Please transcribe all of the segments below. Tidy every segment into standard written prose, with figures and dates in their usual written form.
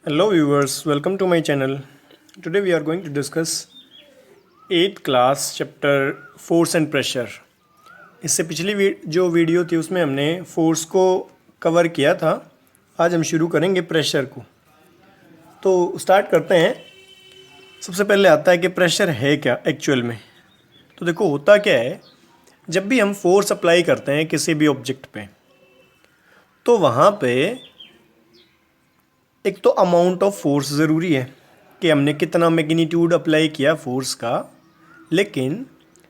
Hello viewers, welcome to my channel. Today we are going to discuss 8th class chapter force and pressure. इससे पिछली जो video थी उसमें हमने force को कवर किया था. आज हम शुरू करेंगे प्रेशर को. तो स्टार्ट करते हैं. सबसे पहले आता है कि प्रेशर है क्या एक्चुअल में. तो देखो होता क्या है, जब भी हम फोर्स अप्लाई करते हैं किसी भी ऑब्जेक्ट पे, तो वहाँ पे एक तो अमाउंट ऑफ फोर्स ज़रूरी है कि हमने कितना मैग्नीट्यूड अप्लाई किया फोर्स का, लेकिन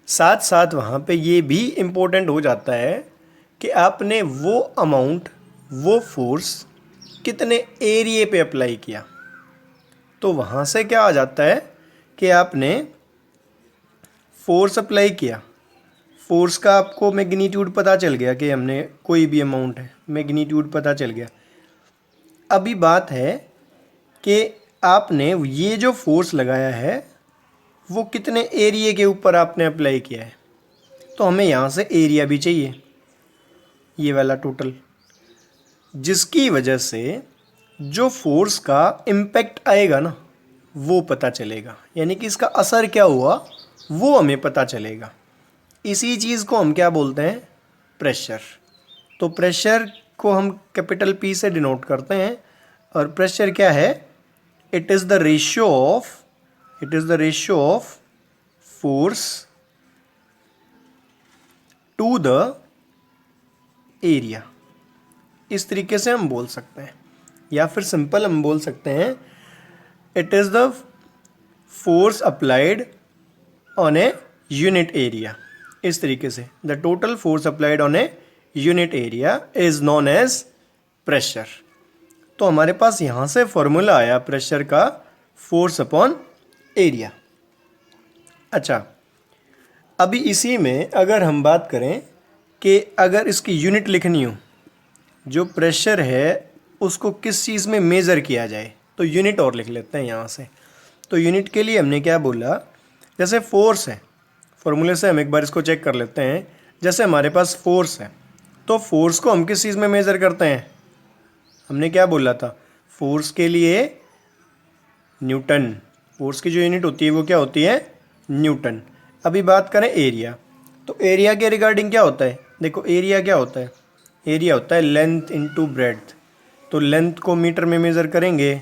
साथ साथ वहाँ पे ये भी इम्पोर्टेंट हो जाता है कि आपने वो अमाउंट, वो फोर्स कितने एरिए पे अप्लाई किया. तो वहाँ से क्या आ जाता है कि आपने फोर्स अप्लाई किया, फोर्स का आपको मैग्नीट्यूड पता चल गया कि हमने कोई भी अमाउंट है, मैग्नीट्यूड पता चल गया. अभी बात है कि आपने ये जो फोर्स लगाया है वो कितने एरिया के ऊपर आपने अप्लाई किया है. तो हमें यहाँ से एरिया भी चाहिए, ये वाला टोटल, जिसकी वजह से जो फोर्स का इम्पैक्ट आएगा ना वो पता चलेगा, यानी कि इसका असर क्या हुआ वो हमें पता चलेगा. इसी चीज़ को हम क्या बोलते हैं, प्रेशर. तो प्रेशर को हम कैपिटल पी से डिनोट करते हैं. और प्रेशर क्या है, it is the ratio of force to the area. इस तरीके से हम बोल सकते हैं, या फिर सिंपल हम बोल सकते हैं it is the force applied on a unit area. इस तरीके से the total force applied on a unit area is known as pressure. तो हमारे पास यहाँ से फॉर्मूला आया प्रेशर का, फोर्स अपॉन एरिया. अच्छा, अभी इसी में अगर हम बात करें कि अगर इसकी यूनिट लिखनी हो, जो प्रेशर है उसको किस चीज़ में मेज़र किया जाए, तो यूनिट और लिख लेते हैं यहाँ से. तो यूनिट के लिए हमने क्या बोला, जैसे फोर्स है, फॉर्मूले से हम एक बार इसको चेक कर लेते हैं. जैसे हमारे पास फोर्स है, तो फोर्स को हम किस चीज़ में मेज़र करते हैं, हमने क्या बोला था, फोर्स के लिए न्यूटन. फोर्स की जो यूनिट होती है वो क्या होती है, न्यूटन. अभी बात करें एरिया, तो एरिया के रिगार्डिंग क्या होता है, देखो एरिया क्या होता है, एरिया होता है लेंथ इनटू ब्रेड्थ. तो लेंथ को मीटर में मेज़र करेंगे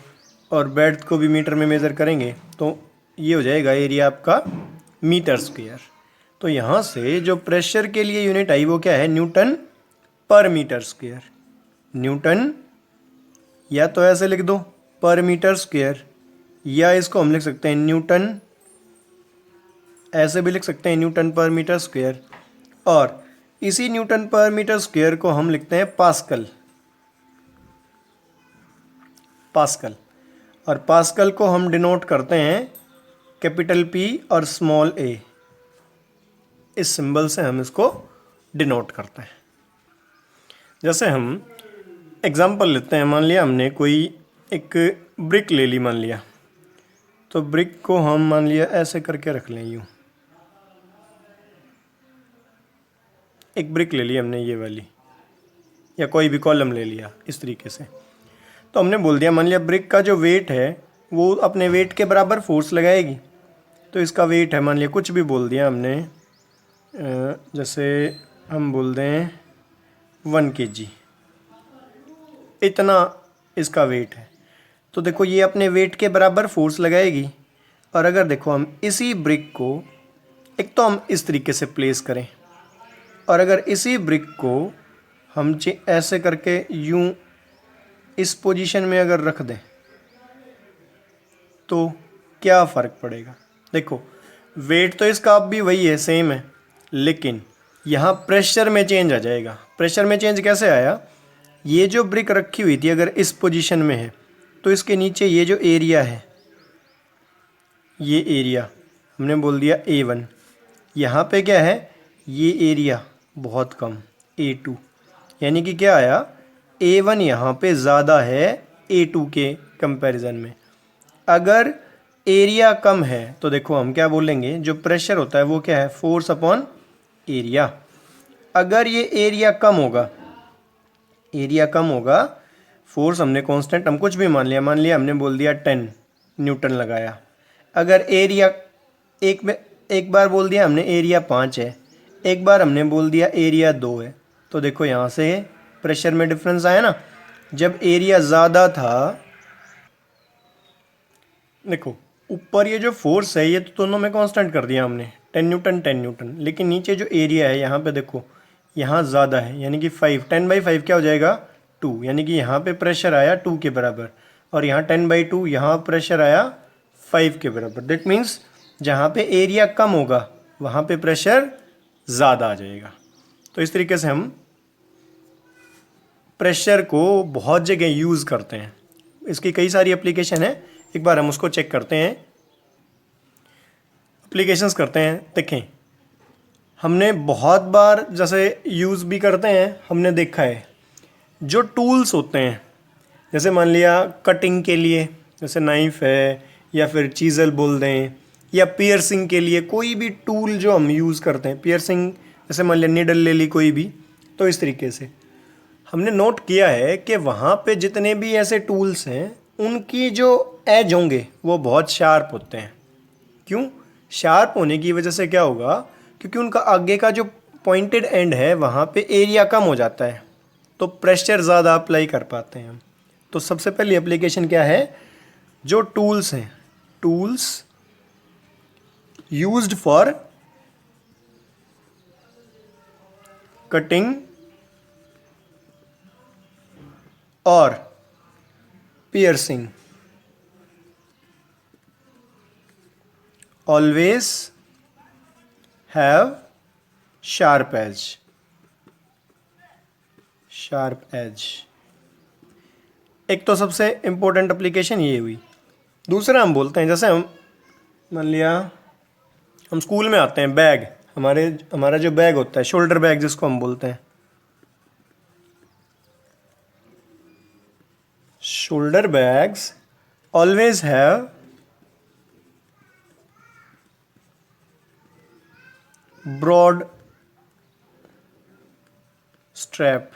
और ब्रेड्थ को भी मीटर में मेज़र करेंगे, तो ये हो जाएगा एरिया आपका मीटर स्क्वायर. तो यहाँ से जो प्रेशर के लिए यूनिट आई वो क्या है, न्यूटन पर मीटर स्क्वायर. न्यूटन या तो ऐसे लिख दो पर मीटर स्क्वायर, या इसको हम लिख सकते हैं न्यूटन, ऐसे भी लिख सकते हैं न्यूटन पर मीटर स्क्वायर. और इसी न्यूटन पर मीटर स्क्वायर को हम लिखते हैं पास्कल. और पास्कल को हम डिनोट करते हैं कैपिटल पी और स्मॉल ए. इस सिंबल से हम इसको डिनोट करते हैं. जैसे हम एग्जाम्पल लेते हैं, मान लिया हमने कोई एक ब्रिक ले ली, मान लिया, तो ब्रिक को हम मान लिया ऐसे करके रख लें, यूँ एक ब्रिक ले ली हमने ये वाली, या कोई भी कॉलम ले लिया इस तरीके से. तो हमने बोल दिया मान लिया ब्रिक का जो वेट है वो अपने वेट के बराबर फोर्स लगाएगी. तो इसका वेट है मान लिया, कुछ भी बोल दिया हमने, जैसे हम बोल दें 1 kg, इतना इसका वेट है. तो देखो ये अपने वेट के बराबर फोर्स लगाएगी. और अगर देखो हम इसी ब्रिक को, एक तो हम इस तरीके से प्लेस करें, और अगर इसी ब्रिक को हम ऐसे करके यूं इस पोजीशन में अगर रख दें, तो क्या फ़र्क पड़ेगा. देखो वेट तो इसका अब भी वही है, सेम है, लेकिन यहाँ प्रेशर में चेंज आ जाएगा. प्रेशर में चेंज कैसे आया, ये जो ब्रिक रखी हुई थी अगर इस पोजीशन में है, तो इसके नीचे ये जो एरिया है, ये एरिया हमने बोल दिया A1. यहाँ पे क्या है, ये एरिया बहुत कम A2, यानी कि क्या आया, A1 यहाँ पे ज़्यादा है A2 के कंपैरिजन में. अगर एरिया कम है तो देखो हम क्या बोलेंगे, जो प्रेशर होता है वो क्या है, फोर्स अपॉन एरिया. अगर ये एरिया कम होगा फोर्स हमने कांस्टेंट, हम कुछ भी मान लिया हमने बोल दिया 10 न्यूटन लगाया। अगर एरिया एक बार बोल दिया हमने एरिया 5 है, एक बार हमने बोल दिया एरिया 2 है, तो देखो यहाँ से प्रेशर में डिफरेंस आया ना। जब एरिया ज़्यादा था, देखो ऊपर ये जो फोर्स है ये तो दोनों में कांस्टेंट कर दिया हमने 10 न्यूटन, लेकिन नीचे जो एरिया है यहाँ पे देखो, यहाँ ज़्यादा है, यानी कि 10/5 क्या हो जाएगा 2, यानी कि यहाँ पे प्रेशर आया 2 के बराबर, और यहाँ 10/2 यहाँ प्रेशर आया 5 के बराबर। दैट मीन्स जहाँ पे एरिया कम होगा वहाँ पे प्रेशर ज़्यादा आ जाएगा। तो इस तरीके से हम प्रेशर को बहुत जगह यूज़ करते हैं। इसकी कई सारी एप्लीकेशन है, एक बार हम उसको चेक करते हैं, एप्लीकेशंस करते हैं। देखें, हमने बहुत बार जैसे यूज़ भी करते हैं, हमने देखा है जो टूल्स होते हैं, जैसे मान लिया कटिंग के लिए जैसे नाइफ है, या फिर चीज़ल बोल दें, या पियर्सिंग के लिए कोई भी टूल जो हम यूज़ करते हैं, पियर्सिंग जैसे मान लिया निडल ले ली कोई भी, तो इस तरीके से हमने नोट किया है कि वहाँ पे जितने भी ऐसे टूल्स हैं उनकी जो एज होंगे वो बहुत शार्प होते हैं। क्यों शार्प होने की वजह से क्या होगा, क्योंकि उनका आगे का जो पॉइंटेड एंड है वहाँ पे एरिया कम हो जाता है, तो प्रेशर ज़्यादा अप्लाई कर पाते हैं हम। तो सबसे पहली एप्लीकेशन क्या है, जो टूल्स हैं, टूल्स यूज्ड फॉर कटिंग और piercing always have sharp edge, एक तो सबसे इम्पोर्टेंट एप्लीकेशन ये हुई। दूसरा हम बोलते हैं, जैसे हम मान लिया हम स्कूल में आते हैं, बैग हमारा जो बैग होता है, शोल्डर बैग जिसको हम बोलते हैं, shoulder bags always have broad strap.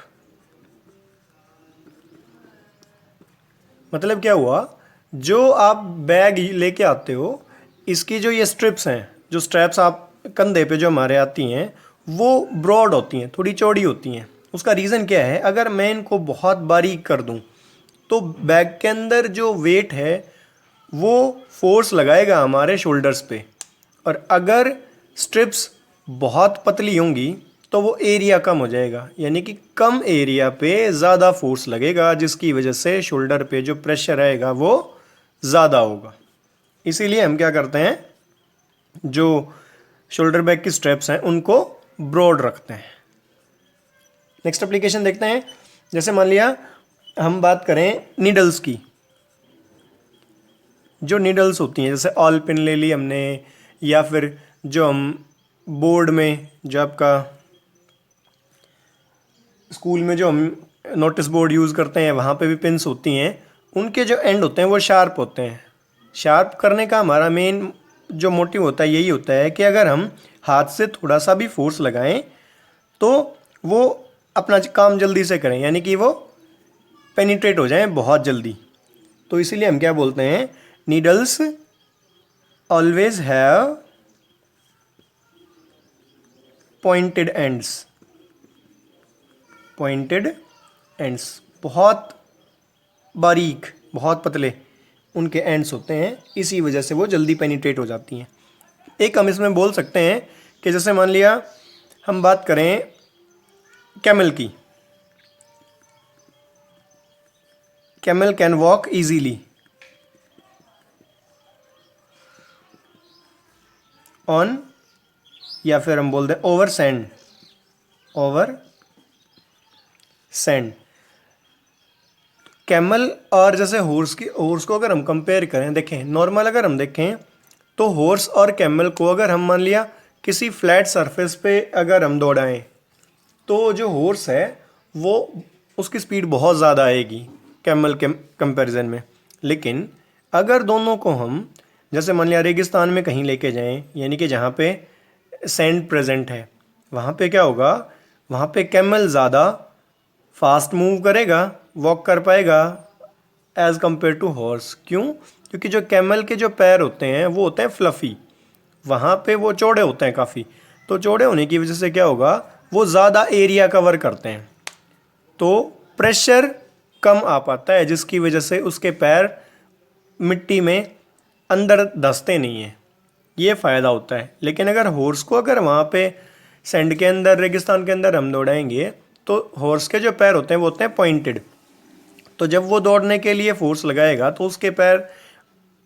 मतलब क्या हुआ, जो आप बैग लेके आते हो, इसकी जो ये स्ट्रिप्स हैं, जो स्ट्रैप्स आप कंधे पे जो हमारे आती हैं, वो ब्रॉड होती हैं, थोड़ी चौड़ी होती हैं। उसका रीज़न क्या है, अगर मैं इनको बहुत बारीक कर दूं तो बैग के अंदर जो वेट है वो फोर्स लगाएगा हमारे शोल्डर्स पे, और अगर स्ट्रिप्स बहुत पतली होंगी तो वो एरिया कम हो जाएगा, यानी कि कम एरिया पे ज़्यादा फोर्स लगेगा, जिसकी वजह से शोल्डर पे जो प्रेशर आएगा वो ज़्यादा होगा। इसीलिए हम क्या करते हैं, जो शोल्डर बैग की स्ट्रैप्स हैं उनको ब्रॉड रखते हैं। नेक्स्ट एप्लीकेशन देखते हैं, जैसे मान लिया हम बात करें नीडल्स की, जो नीडल्स होती हैं, जैसे ऑल पिन ले ली हमने, या फिर जो हम बोर्ड में जो आपका स्कूल में जो हम नोटिस बोर्ड यूज़ करते हैं वहाँ पे भी पिन्स होती हैं, उनके जो एंड होते हैं वो शार्प होते हैं। शार्प करने का हमारा मेन जो मोटिव होता है यही होता है कि अगर हम हाथ से थोड़ा सा भी फोर्स लगाएं तो वो अपना काम जल्दी से करें, यानी कि वो पेनिट्रेट हो जाएं बहुत जल्दी। तो इसीलिए हम क्या बोलते हैं, needles always have pointed ends, बहुत बारीक, बहुत पतले उनके एंड्स होते हैं, इसी वजह से वो जल्दी पेनिट्रेट हो जाती हैं। एक हम इसमें बोल सकते हैं कि जैसे मान लिया हम बात करें कैमल की, camel can walk easily on, या फिर हम बोलते हैं ओवर सैंड। कैमल और जैसे हॉर्स को अगर हम कंपेयर करें, देखें नॉर्मल अगर हम देखें तो हॉर्स और कैमल को अगर हम मान लिया किसी फ्लैट सरफेस पे अगर हम दौड़ाएं तो जो हॉर्स है वो उसकी स्पीड बहुत ज़्यादा आएगी कैमल के कंपैरिजन में। लेकिन अगर दोनों को हम जैसे मान लिया रेगिस्तान में कहीं लेके जाएं, यानी कि जहाँ पे सैंड प्रेजेंट है, वहाँ पे क्या होगा, वहाँ पे कैमल ज़्यादा फास्ट मूव करेगा, वॉक कर पाएगा एज कम्पेयर टू हॉर्स। क्यों? क्योंकि जो कैमल के जो पैर होते हैं वो होते हैं फ्लफ़ी, वहाँ पे वो चौड़े होते हैं काफ़ी, तो चौड़े होने की वजह से क्या होगा, वो ज़्यादा एरिया कवर करते हैं, तो प्रेशर कम आ पाता है, जिसकी वजह से उसके पैर मिट्टी में अंदर धंसते नहीं हैं, ये फ़ायदा होता है। लेकिन अगर हॉर्स को अगर वहाँ पे सैंड के अंदर, रेगिस्तान के अंदर हम दौड़ाएंगे तो हॉर्स के जो पैर होते हैं वो होते हैं पॉइंटेड, तो जब वो दौड़ने के लिए फोर्स लगाएगा तो उसके पैर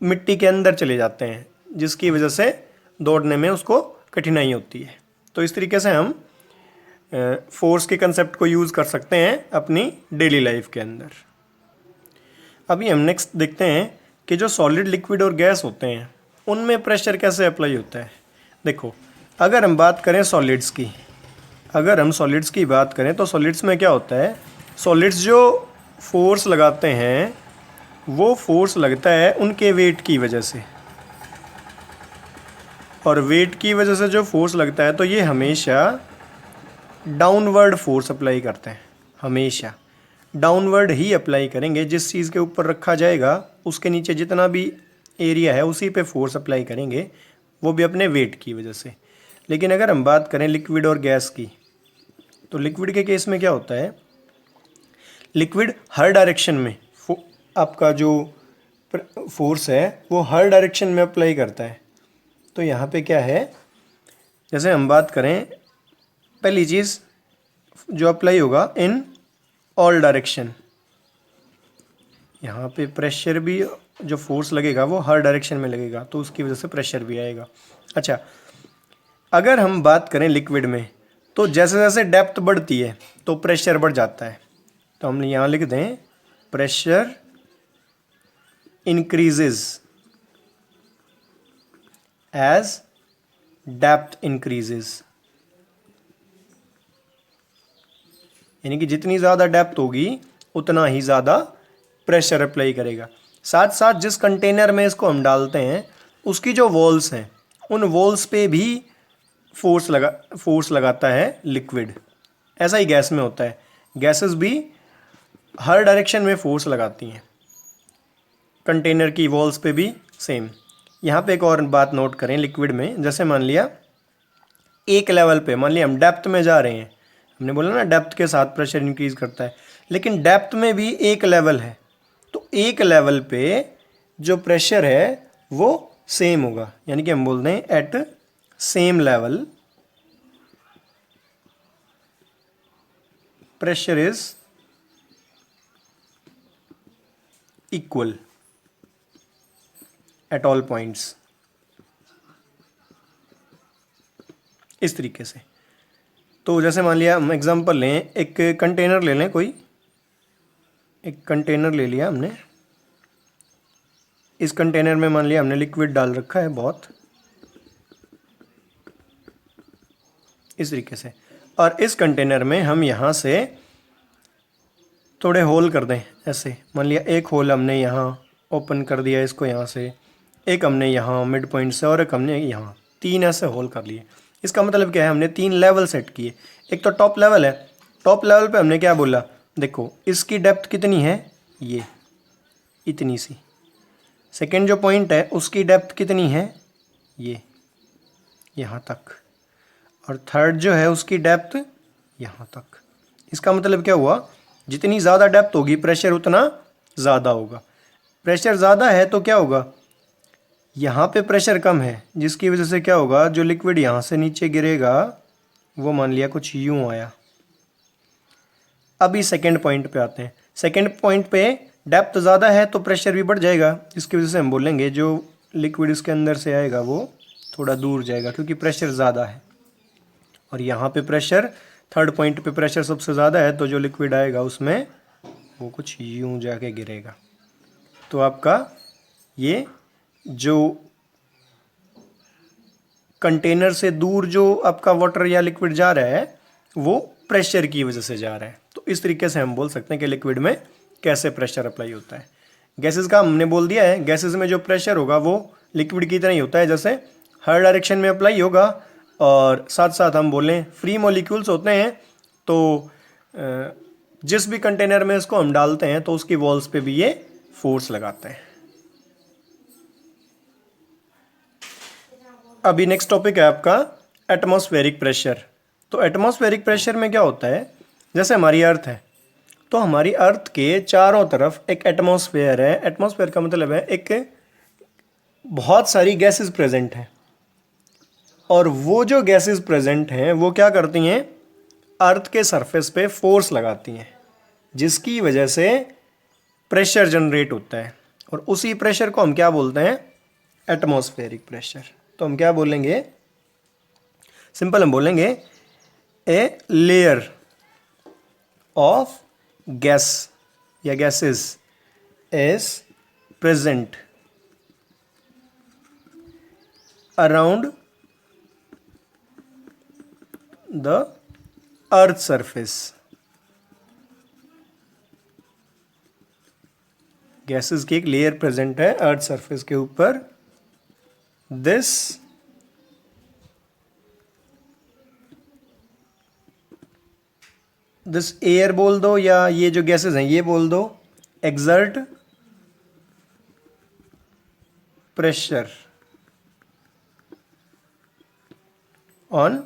मिट्टी के अंदर चले जाते हैं, जिसकी वजह से दौड़ने में उसको कठिनाई होती है। तो इस तरीके से हम फोर्स के कंसेप्ट को यूज़ कर सकते हैं अपनी डेली लाइफ के अंदर। अभी हम नेक्स्ट देखते हैं कि जो सॉलिड, लिक्विड और गैस होते हैं उनमें प्रेशर कैसे अप्लाई होता है। देखो, अगर हम बात करें सॉलिड्स की, अगर हम सॉलिड्स की बात करें तो सॉलिड्स में क्या होता है, सॉलिड्स जो फोर्स लगाते हैं वो फोर्स लगता है उनके वेट की वजह से, और वेट की वजह से जो फोर्स लगता है तो ये हमेशा डाउनवर्ड फोर्स अप्लाई करते हैं, हमेशा डाउनवर्ड ही अप्लाई करेंगे। जिस चीज़ के ऊपर रखा जाएगा उसके नीचे जितना भी एरिया है उसी पे फोर्स अप्लाई करेंगे, वो भी अपने वेट की वजह से। लेकिन अगर हम बात करें लिक्विड और गैस की, तो लिक्विड के केस में क्या होता है, लिक्विड हर डायरेक्शन में आपका जो फोर्स है वो हर डायरेक्शन में अप्लाई करता है। तो यहाँ पे क्या है, जैसे हम बात करें, पहली चीज़ जो अप्लाई होगा इन ऑल डायरेक्शन, यहाँ पे प्रेशर भी, जो फोर्स लगेगा वो हर डायरेक्शन में लगेगा, तो उसकी वजह से प्रेशर भी आएगा। अच्छा, अगर हम बात करें लिक्विड में, तो जैसे जैसे डेप्थ बढ़ती है तो प्रेशर बढ़ जाता है, तो हमने यहाँ लिख दें pressure increases as depth increases, यानी कि जितनी ज़्यादा डेप्थ होगी उतना ही ज़्यादा प्रेशर अप्लाई करेगा। साथ साथ जिस कंटेनर में इसको हम डालते हैं उसकी जो वॉल्स हैं उन वॉल्स पे भी फोर्स लगाता है लिक्विड। ऐसा ही गैस में होता है, गैसेस भी हर डायरेक्शन में फोर्स लगाती हैं, कंटेनर की वॉल्स पे भी सेम। यहाँ पे एक और बात नोट करें लिक्विड में, जैसे मान लिया एक लेवल पे, मान लिया हम डेप्थ में जा रहे हैं, हमने बोला ना डेप्थ के साथ प्रेशर इंक्रीज करता है, लेकिन डेप्थ में भी एक लेवल है, तो एक लेवल पे जो प्रेशर है वो सेम होगा, यानी कि हम बोल दें at same level pressure is equal at all points. इस तरीके से, तो जैसे मान लिया हम एग्जांपल लें, एक कंटेनर ले लें, कोई एक कंटेनर ले लिया हमने, इस कंटेनर में मान लिया हमने लिक्विड डाल रखा है बहुत, इस तरीके से, और इस कंटेनर में हम यहाँ से थोड़े होल कर दें ऐसे, मान लिया एक होल हमने यहाँ ओपन कर दिया इसको यहाँ से, एक हमने यहाँ मिड पॉइंट से, और एक हमने यहाँ, तीन ऐसे होल कर लिए। इसका मतलब क्या है, हमने तीन लेवल सेट किए। एक तो टॉप लेवल है, टॉप लेवल पे हमने क्या बोला, देखो इसकी डेप्थ कितनी है, ये इतनी सी। सेकेंड जो पॉइंट है उसकी डेप्थ कितनी है, ये यहाँ तक, और थर्ड जो है उसकी डेप्थ यहाँ तक। इसका मतलब क्या हुआ, जितनी ज़्यादा डेप्थ होगी प्रेशर उतना ज़्यादा होगा। प्रेशर ज़्यादा है तो क्या होगा, यहाँ पे प्रेशर कम है, जिसकी वजह से क्या होगा, जो लिक्विड यहाँ से नीचे गिरेगा वो मान लिया कुछ यूँ आया। अभी सेकेंड पॉइंट पे आते हैं। सेकेंड पॉइंट पे डेप्थ ज़्यादा है तो प्रेशर भी बढ़ जाएगा, जिसकी वजह से हम बोलेंगे जो लिक्विड इसके अंदर से आएगा वो थोड़ा दूर जाएगा, क्योंकि प्रेशर ज़्यादा है। और यहाँ पे प्रेशर, थर्ड पॉइंट पे प्रेशर सबसे ज़्यादा है, तो जो लिक्विड आएगा उसमें वो कुछ यूँ जाके गिरेगा। तो आपका ये जो कंटेनर से दूर जो आपका वाटर या लिक्विड जा रहा है वो प्रेशर की वजह से जा रहा है। तो इस तरीके से हम बोल सकते हैं कि लिक्विड में कैसे प्रेशर अप्लाई होता है। गैसेस का हमने बोल दिया है, गैसेस में जो प्रेशर होगा वो लिक्विड की तरह ही होता है, जैसे हर डायरेक्शन में अप्लाई होगा। और साथ साथ हम बोलें फ्री मॉलिक्यूल्स होते हैं तो जिस भी कंटेनर में इसको हम डालते हैं तो उसकी वॉल्स पे भी ये फोर्स लगाते हैं। अभी नेक्स्ट टॉपिक है आपका एटमॉस्फेरिक प्रेशर। तो एटमॉस्फेरिक प्रेशर में क्या होता है, जैसे हमारी अर्थ है तो हमारी अर्थ के चारों तरफ एक एटमॉस्फेयर है। एटमॉस्फेयर का मतलब है एक बहुत सारी गैसेस प्रेजेंट हैं, और वो जो गैसेस प्रेजेंट हैं वो क्या करती हैं, अर्थ के सरफेस पे फोर्स लगाती हैं, जिसकी वजह से प्रेशर जनरेट होता है। और उसी प्रेशर को हम क्या बोलते हैं, एटमॉस्फेरिक प्रेशर। तो हम क्या बोलेंगे, सिंपल हम बोलेंगे ए लेयर ऑफ गैस या gases is present around the earth surface. Gases की एक लेयर प्रेजेंट है अर्थ सरफेस के ऊपर। दिस एयर बोल दो, या ये जो गैसेस हैं ये बोल दो, exert pressure on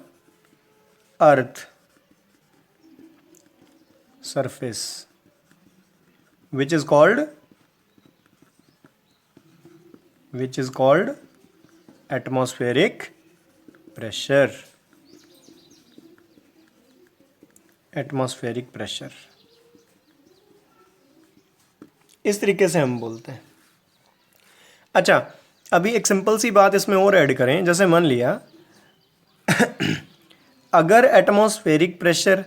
earth surface which is called atmospheric pressure। Atmospheric pressure इस तरीके से हम बोलते हैं। अच्छा, अभी एक सिंपल सी बात इसमें और ऐड करें। जैसे मान लिया अगर एटमॉस्फेरिक प्रेशर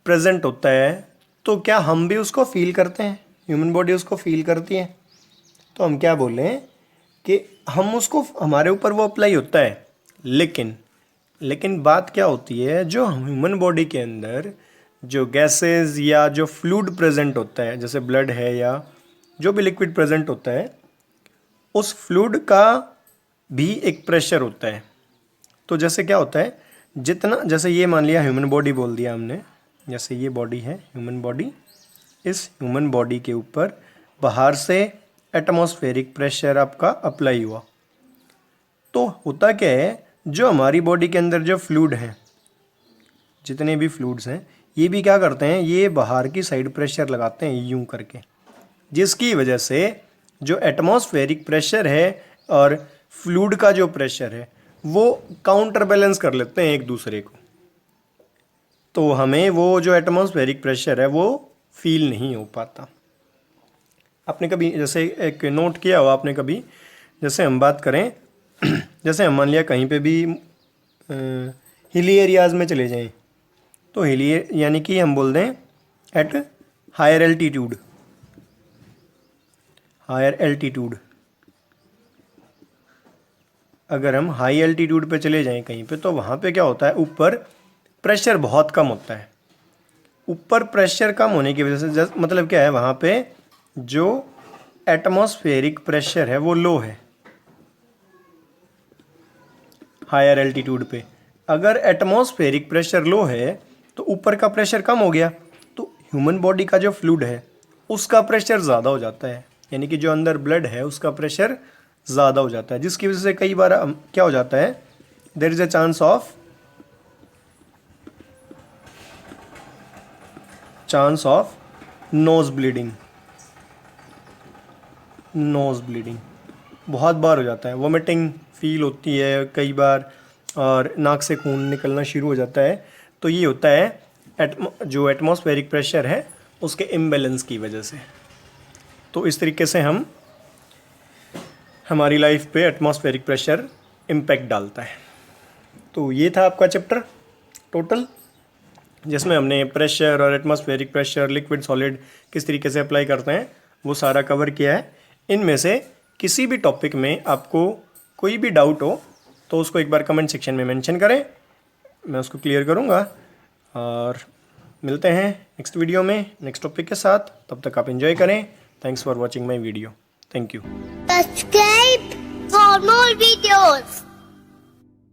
प्रेजेंट होता है तो क्या हम भी उसको फील करते हैं, ह्यूमन बॉडी उसको फील करती है? तो हम क्या बोलें कि हम उसको, हमारे ऊपर वो अप्लाई होता है, लेकिन बात क्या होती है, जो ह्यूमन बॉडी के अंदर जो गैसेस या जो फ्लूइड प्रेजेंट होता है, जैसे ब्लड है या जो भी लिक्विड प्रेजेंट होता है, उस फ्लूइड का भी एक प्रेशर होता है। तो जैसे क्या होता है, जितना, जैसे ये मान लिया ह्यूमन बॉडी बोल दिया हमने, जैसे ये बॉडी है ह्यूमन बॉडी, इस ह्यूमन बॉडी के ऊपर बाहर से एटमॉस्फेरिक प्रेशर आपका अप्लाई हुआ, तो होता क्या है, जो हमारी बॉडी के अंदर जो फ्लूइड हैं, जितने भी फ्लूइड्स हैं, ये भी क्या करते हैं, ये बाहर की साइड प्रेशर लगाते हैं यूं करके, जिसकी वजह से जो एटमॉस्फेरिक प्रेशर है और फ्लूइड का जो प्रेशर है वो काउंटर बैलेंस कर लेते हैं एक दूसरे को। तो हमें वो जो एटमॉस्फेरिक प्रेशर है वो फील नहीं हो पाता। आपने कभी जैसे एक नोट किया हो आपने कभी, जैसे हम बात करें, जैसे हम मान लिया कहीं पे भी हिली एरियाज़ में चले जाएं, तो हिली यानी कि हम बोल दें एट हायर एल्टीट्यूड, अगर हम हाई एल्टीट्यूड पे चले जाएं कहीं पे, तो वहाँ पे क्या होता है, ऊपर प्रेशर बहुत कम होता है। ऊपर प्रेशर कम होने की वजह से मतलब क्या है, वहाँ पे जो एटमॉस्फेरिक प्रेशर है वो लो है हायर एल्टीट्यूड पे। अगर एटमॉस्फेरिक प्रेशर लो है तो ऊपर का प्रेशर कम हो गया, तो ह्यूमन बॉडी का जो फ्लूइड है उसका प्रेशर ज़्यादा हो जाता है, यानी कि जो अंदर ब्लड है उसका प्रेशर ज़्यादा हो जाता है, जिसकी वजह से कई बार क्या हो जाता है, there is a chance of nose bleeding बहुत बार हो जाता है। वोमिटिंग फील होती है कई बार, और नाक से खून निकलना शुरू हो जाता है। तो ये होता है जो एटमॉस्फेरिक प्रेशर है उसके इम्बैलेंस की वजह से। तो इस तरीके से हमारी लाइफ पे एटमॉस्फेरिक प्रेशर इम्पैक्ट डालता है। तो ये था आपका चैप्टर टोटल, जिसमें हमने प्रेशर और एटमॉस्फेरिक प्रेशर, लिक्विड सॉलिड किस तरीके से अप्लाई करते हैं वो सारा कवर किया है। इनमें से किसी भी टॉपिक में आपको कोई भी डाउट हो तो उसको एक बार कमेंट सेक्शन में मेंशन करें, मैं उसको क्लियर करूँगा। और मिलते हैं नेक्स्ट वीडियो में नेक्स्ट टॉपिक के साथ। तब तक आप एंजॉय करें। Thanks for watching my video. Thank you. Subscribe for more videos.